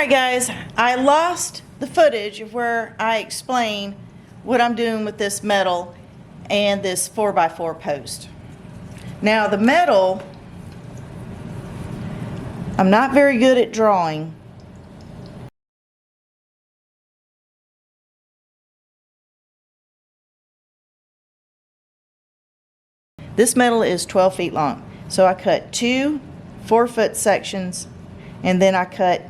Alright guys, I lost the footage of where I explain what I'm doing with this metal and this 4x4 post. Now the metal, I'm not very good at drawing. This metal is 12 feet long. So I cut two 4-foot sections, and then I cut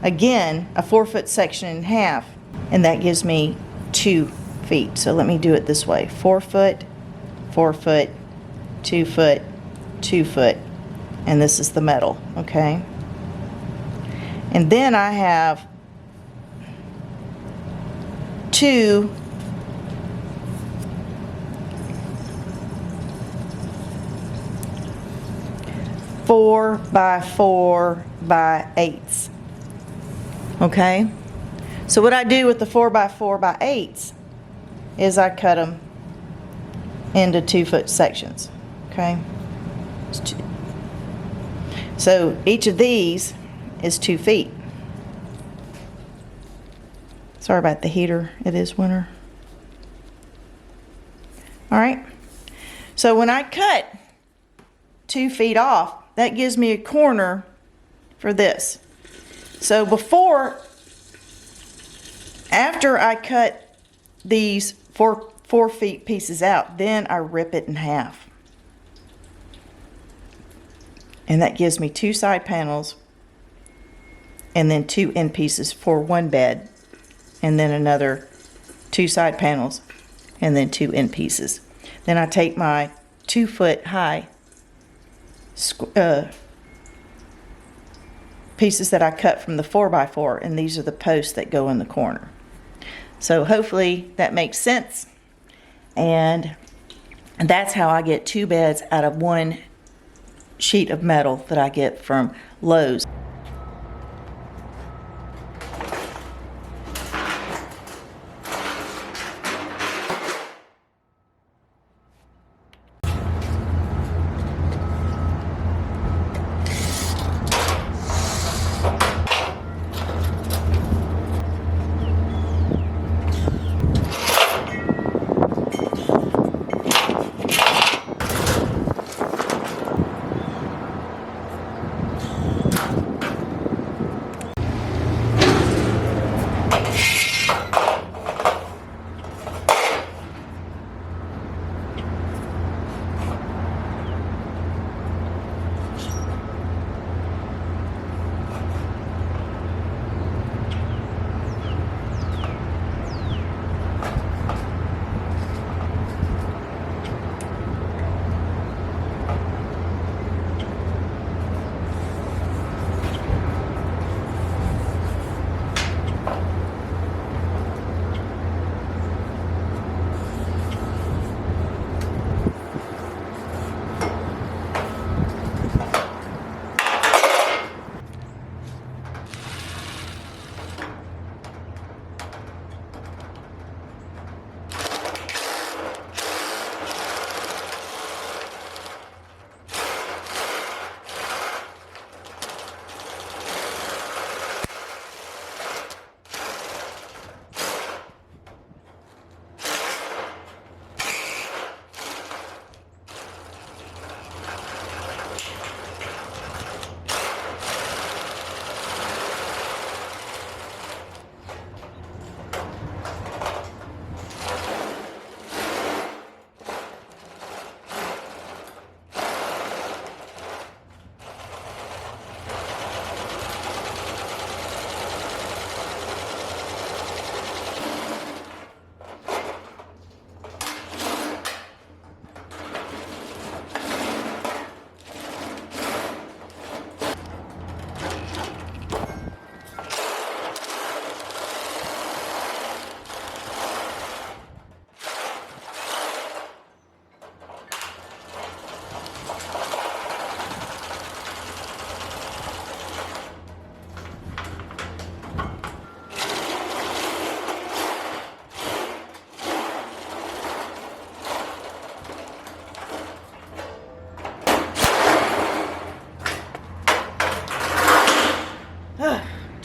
again a 4-foot section in half, and that gives me 2 feet. So let me do it this way: 4 foot, 4 foot, 2 foot, 2 foot, and this is the metal, okay? And then I have 2 4x4x8s. Okay, so what I do with the 4x4x8s is I cut them into 2-foot sections. Okay, so each of these is 2 feet. Sorry about the heater, it is winter. All right, so when I cut 2 feet off, that gives me a corner for this. So after I cut these 4 feet pieces out, then I rip it in half. And that gives me 2 side panels, and then 2 end pieces for one bed, and then another 2 side panels, and then 2 end pieces. Then I take my 2-foot high pieces that I cut from the 4x4, and these are the posts that go in the corner. So hopefully that makes sense, and that's how I get 2 beds out of 1 sheet of metal that I get from Lowe's.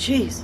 Jeez.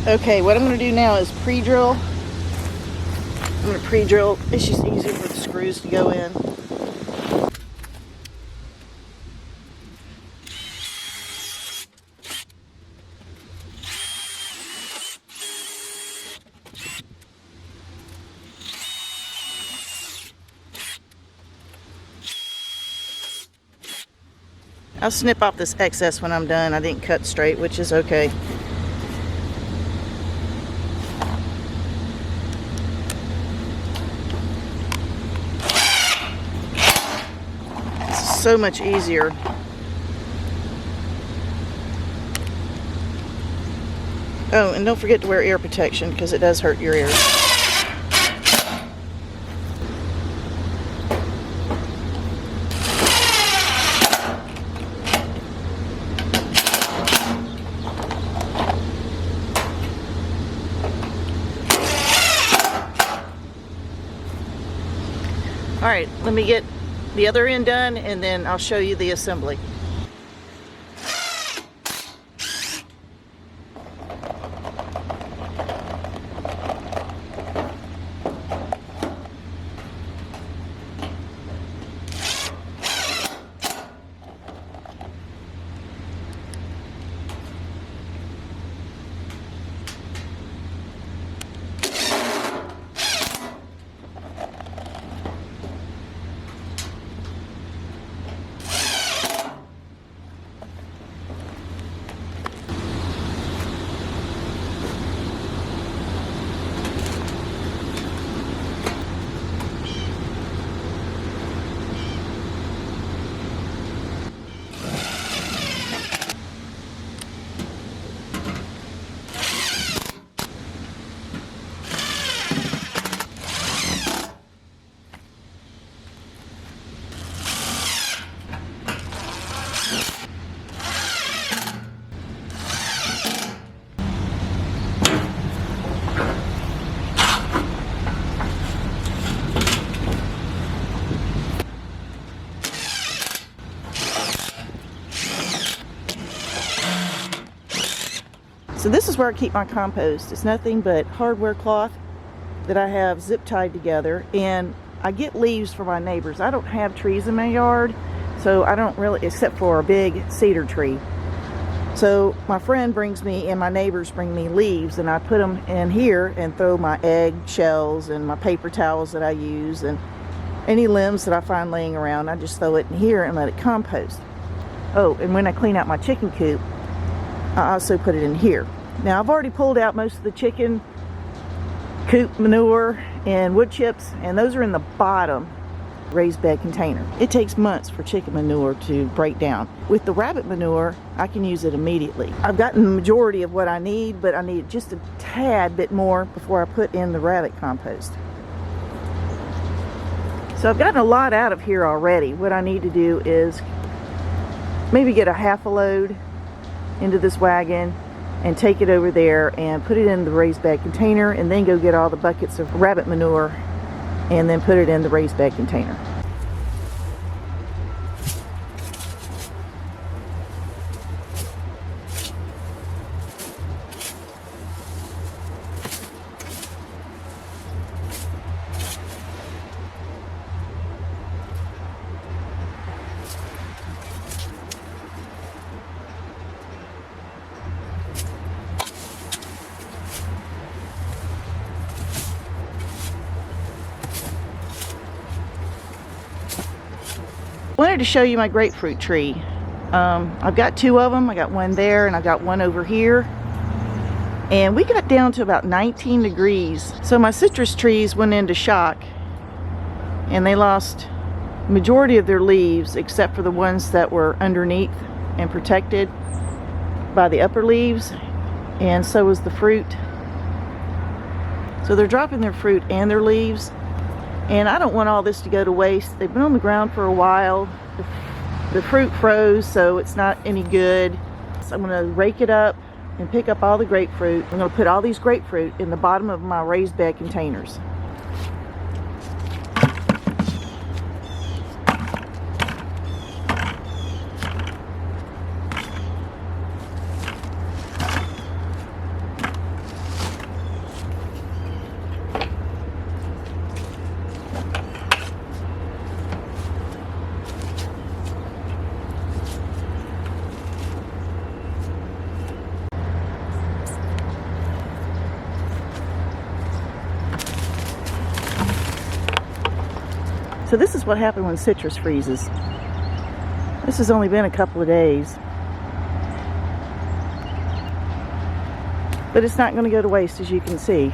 Okay, what I'm going to do now is pre-drill. I'm going to pre-drill. It's just easier for the screws to go in. I'll snip off this excess when I'm done. I didn't cut straight, which is okay. It's so much easier. Oh, and don't forget to wear ear protection because it does hurt your ears. All right, let me get the other end done and then I'll show you the assembly. So this is where I keep my compost. It's nothing but hardware cloth that I have zip tied together, and I get leaves for my neighbors. I don't have trees in my yard, so I don't really, except for a big cedar tree. So my friend brings me and my neighbors bring me leaves, and I put them in here and throw my egg shells and my paper towels that I use, and Any limbs that I find laying around, I just throw it in here and let it compost. Oh, and when I clean out my chicken coop, I also put it in here. Now I've already pulled out most of the chicken coop manure and wood chips, and those are in the bottom raised bed container. It takes months for chicken manure to break down. With the rabbit manure, I can use it immediately. I've gotten the majority of what I need, but I need just a tad bit more before I put in the rabbit compost. So I've gotten a lot out of here already. What I need to do is maybe get a half a load into this wagon and take it over there and put it in the raised bed container, and then go get all the buckets of rabbit manure and then put it in the raised bed container. I wanted to show you my grapefruit tree. I've got two of them. I got one there and I got one over here. And we got down to about 19 degrees. So my citrus trees went into shock and they lost the majority of their leaves, except for the ones that were underneath and protected by the upper leaves. And so was the fruit. So they're dropping their fruit and their leaves. And I don't want all this to go to waste. They've been on the ground for a while. The fruit froze, so it's not any good. So I'm gonna rake it up and pick up all the grapefruit. I'm gonna put all these grapefruit in the bottom of my raised bed containers. So this is what happened when citrus freezes. This has only been a couple of days. But it's not going to go to waste, as you can see.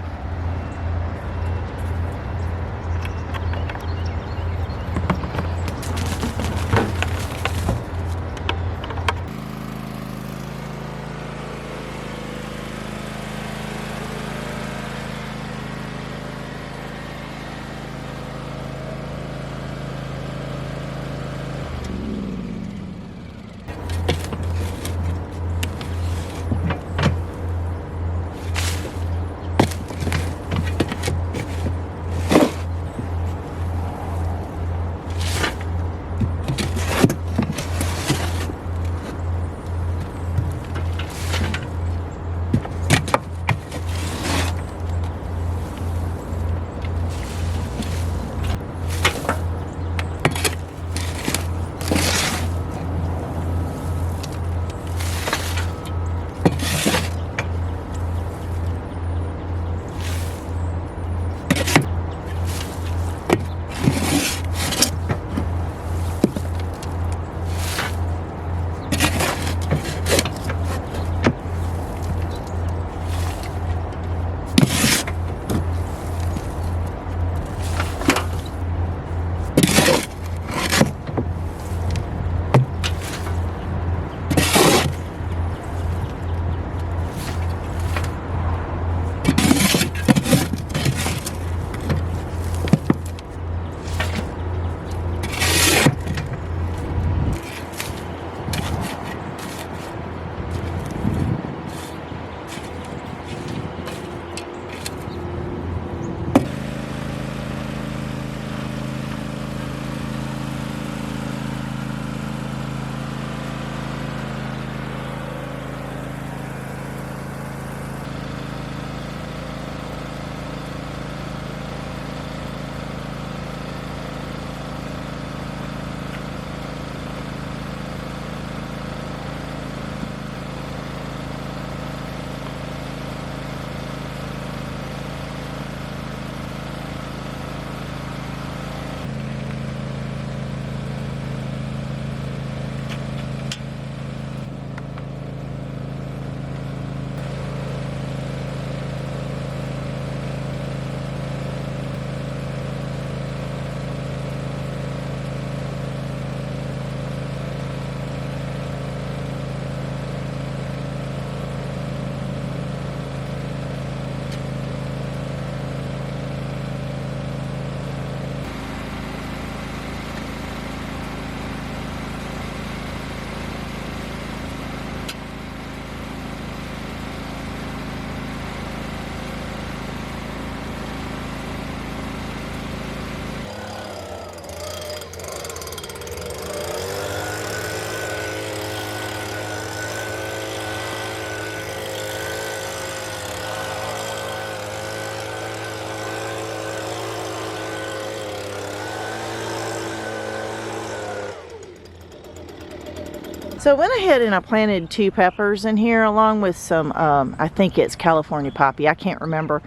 So I went ahead and I planted 2 peppers in here along with some, I think it's California poppy, I can't remember.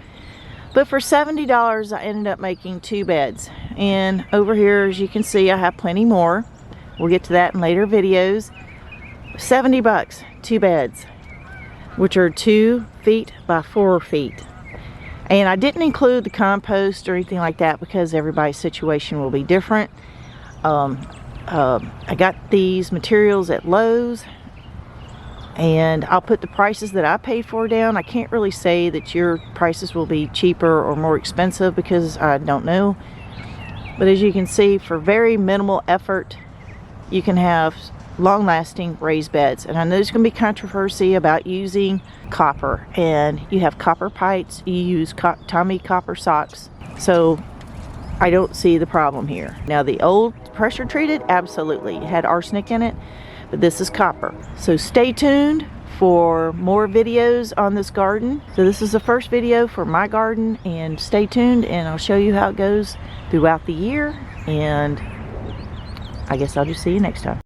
But for $70 I ended up making 2 beds. And over here, as you can see, I have plenty more. We'll get to that in later videos. 70 bucks, 2 beds, which are 2 feet by 4 feet. And I didn't include the compost or anything like that because everybody's situation will be different. I got these materials at Lowe's, and I'll put the prices that I paid for down. I can't really say that your prices will be cheaper or more expensive because I don't know. But as you can see, for very minimal effort, you can have long-lasting raised beds. And I know there's going to be controversy about using copper, and you have copper pipes, you use Tommy copper socks, so I don't see the problem here. Now the old pressure treated, absolutely, it had arsenic in it, but this is copper. So stay tuned for more videos on this garden. So this is the first video for my garden, and stay tuned and I'll show you how it goes throughout the year, and I guess I'll just see you next time.